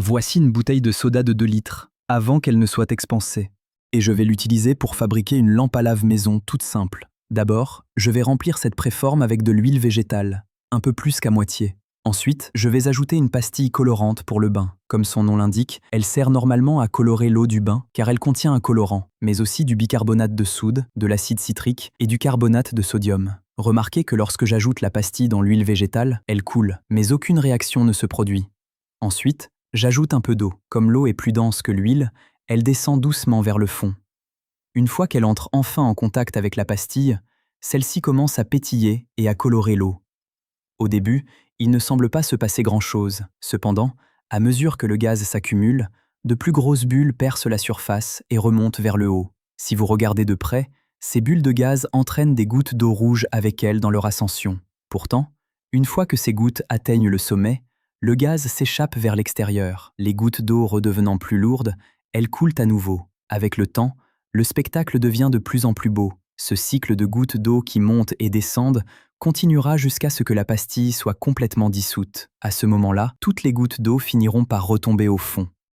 Voici une bouteille de soda de 2 litres, avant qu'elle ne soit expansée. Et je vais l'utiliser pour fabriquer une lampe à lave maison toute simple. D'abord, je vais remplir cette préforme avec de l'huile végétale, un peu plus qu'à moitié. Ensuite, je vais ajouter une pastille colorante pour le bain. Comme son nom l'indique, elle sert normalement à colorer l'eau du bain car elle contient un colorant, mais aussi du bicarbonate de soude, de l'acide citrique et du carbonate de sodium. Remarquez que lorsque j'ajoute la pastille dans l'huile végétale, elle coule, mais aucune réaction ne se produit. Ensuite, j'ajoute un peu d'eau. Comme l'eau est plus dense que l'huile, elle descend doucement vers le fond. Une fois qu'elle entre enfin en contact avec la pastille, celle-ci commence à pétiller et à colorer l'eau. Au début, il ne semble pas se passer grand-chose. Cependant, à mesure que le gaz s'accumule, de plus grosses bulles percent la surface et remontent vers le haut. Si vous regardez de près, ces bulles de gaz entraînent des gouttes d'eau rouge avec elles dans leur ascension. Pourtant, une fois que ces gouttes atteignent le sommet, le gaz s'échappe vers l'extérieur. Les gouttes d'eau redevenant plus lourdes, elles coulent à nouveau. Avec le temps, le spectacle devient de plus en plus beau. Ce cycle de gouttes d'eau qui montent et descendent continuera jusqu'à ce que la pastille soit complètement dissoute. À ce moment-là, toutes les gouttes d'eau finiront par retomber au fond.